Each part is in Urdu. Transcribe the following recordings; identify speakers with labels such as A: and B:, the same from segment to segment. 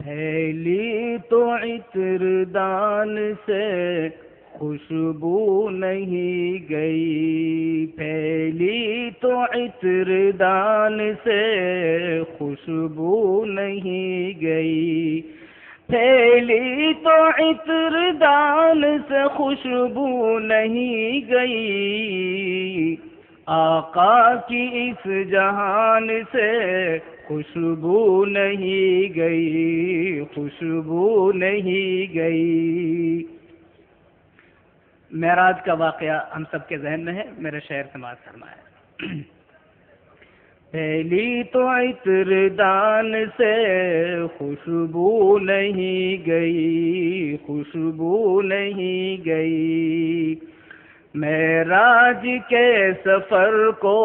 A: پھیلی تو عطر دان سے خوشبو نہیں گئی، پھیلی تو عطر دان سے خوشبو نہیں گئی، پھیلی تو عطر دان سے خوشبو نہیں گئی، آقا کی اس جہان سے خوشبو نہیں گئی، خوشبو نہیں گئی۔ معراج کا واقعہ ہم سب کے ذہن میں ہے، میرے شعر سماعت فرمایا۔ پھیلی تو عطر دان سے خوشبو نہیں گئی، خوشبو نہیں گئی، معراج کے سفر کو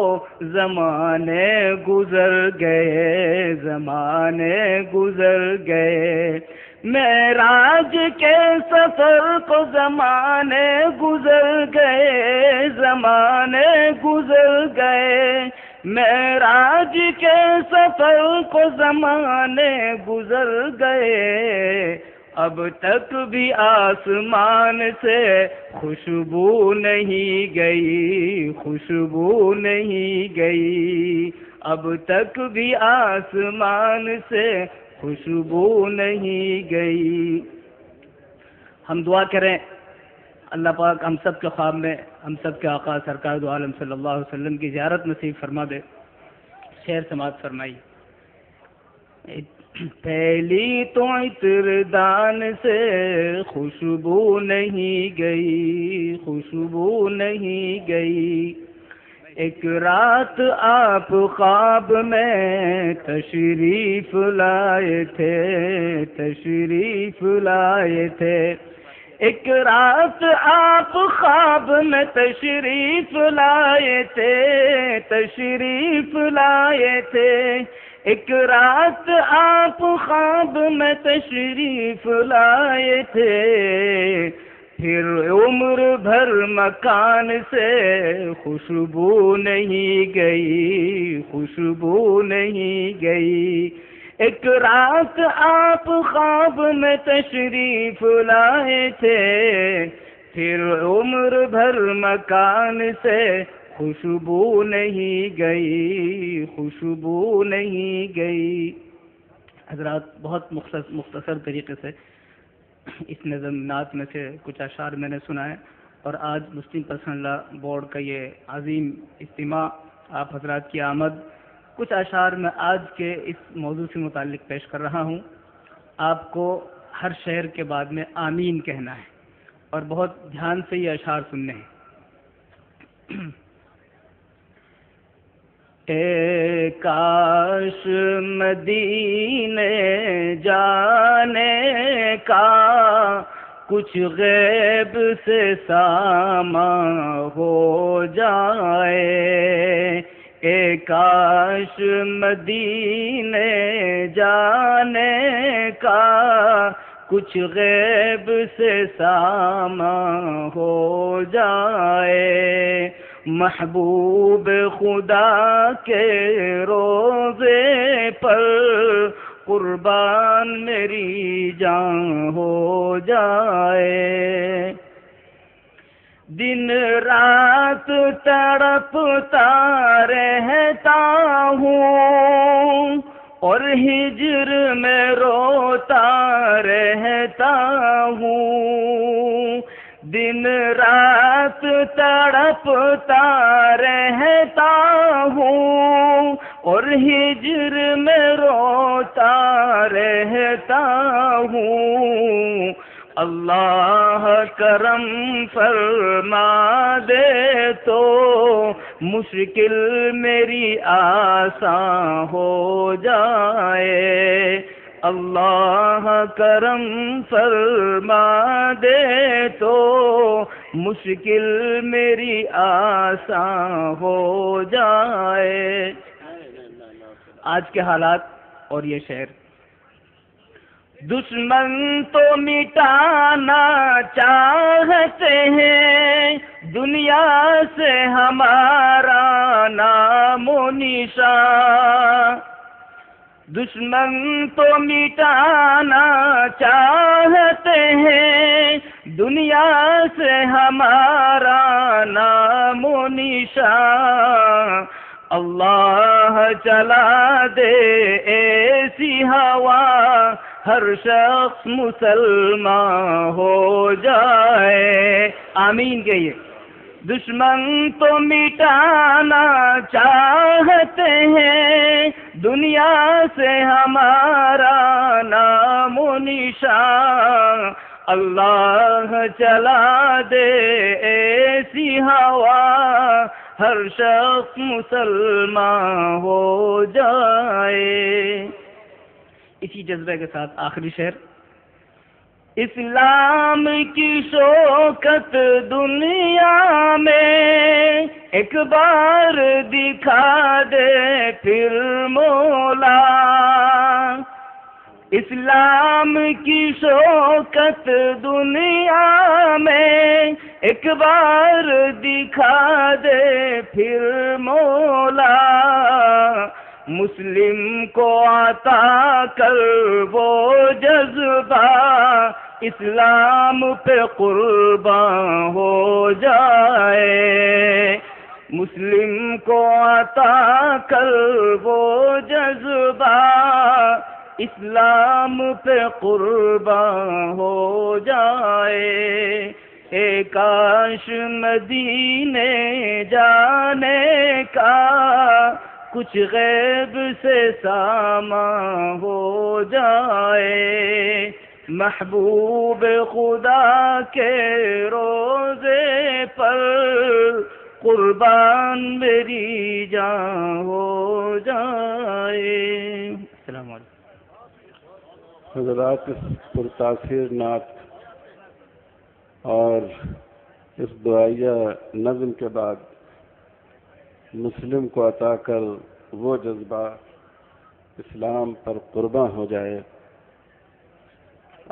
A: زمانے گزر گئے، زمانے گزر گئے، معراج کے سفر کو زمانے گزر گئے، زمانے گزر گئے، معراج کے سفر کو زمانے گزر گئے، اب تک بھی آسمان سے خوشبو نہیں گئی، خوشبو نہیں گئی، اب تک بھی آسمان سے خوشبو نہیں گئی۔ ہم دعا کریں اللہ پاک ہم سب کے خواب میں ہم سب کے آقا سرکار دو عالم صلی اللہ علیہ وسلم کی زیارت نصیب فرما دے۔ شعر سماعت فرمائی۔ پھیلی تو عطر دان سے خوشبو نہیں گئی، خوشبو نہیں گئی، ایک رات آپ خواب میں تشریف لائے تھے، تشریف لائے تھے، ایک رات آپ خواب میں تشریف لائے تھے، تشریف لائے تھے، ایک رات آپ خواب میں تشریف لائے تھے، پھر عمر بھر مکان سے خوشبو نہیں گئی، خوشبو نہیں گئی، ایک رات آپ خواب میں تشریف لائے تھے، پھر عمر بھر مکان سے خوشبو نہیں گئی، خوشبو نہیں گئی۔ حضرات بہت مختصر طریقے سے اس نظم نعت میں سے کچھ اشعار میں نے سنا ہے، اور آج مسلم پرسنل لا بورڈ کا یہ عظیم اجتماع، آپ حضرات کی آمد، کچھ اشعار میں آج کے اس موضوع سے متعلق پیش کر رہا ہوں۔ آپ کو ہر شعر کے بعد میں آمین کہنا ہے اور بہت دھیان سے یہ اشعار سننے ہیں۔ اے کاش مدینے جانے کا کچھ غیب سے ساماں ہو جائے، اے کاش مدینے جانے کا کچھ غیب سے ساماں ہو جائے، محبوب خدا کے روضے پر قربان میری جان ہو جائے، دن رات تڑپتا رہتا ہوں اور ہجر میں روتا رہتا ہوں، دن رات تڑپتا رہتا ہوں اور ہجر میں روتا رہتا ہوں، اللہ کرم فرما دے تو مشکل میری آسان ہو جائے، اللہ کرم فرما دے تو مشکل میری آسان ہو جائے۔ آج کے حالات اور یہ شعر۔ دشمن تو مٹانا چاہتے ہیں دنیا سے ہمارا نام و نشان، دشمن تو مٹانا چاہتے ہیں دنیا سے ہمارا نام و نشان، اللہ چلا دے ایسی ہوا ہر شخص مسلمان ہو جائے، آمین کہیے۔ دشمن تو مٹانا چاہتے ہیں دنیا سے ہمارا نام و نشان، اللہ چلا دے ایسی ہوا ہر شخص مسلمان ہو جائے۔ اسی جذبے کے ساتھ آخری شعر، اسلام کی شوکت دنیا میں ایک بار دکھا دے پھر مولا، اسلام کی شوکت دنیا میں ایک بار دکھا دے پھر مولا، مسلم کو عطا کر وہ جذبہ اسلام پہ قربان ہو جائے، مسلم کو عطا کر وہ جذبہ اسلام پہ قربان ہو جائے، اے کاش مدینے جانے کا کچھ غیب سے سامان ہو جائے، محبوب خدا کے روزے پر قربان میری جان ہو جائے۔ السلام علیکم۔
B: حضرات، اس پرتاثیر نعت اور اس دعائیہ نظم کے بعد مسلم کو عطا کر وہ جذبہ اسلام پر قرباں ہو جائے،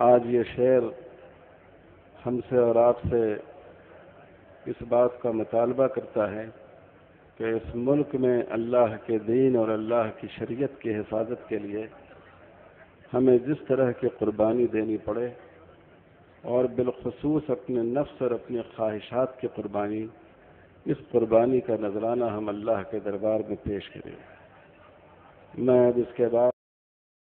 B: آج یہ شعر ہم سے اور آپ سے اس بات کا مطالبہ کرتا ہے کہ اس ملک میں اللہ کے دین اور اللہ کی شریعت کی حفاظت کے لیے ہمیں جس طرح کی قربانی دینی پڑے، اور بالخصوص اپنے نفس اور اپنی خواہشات کی قربانی، اس قربانی کا نذرانہ ہم اللہ کے دربار میں پیش کریں۔ میں اب اس کے بعد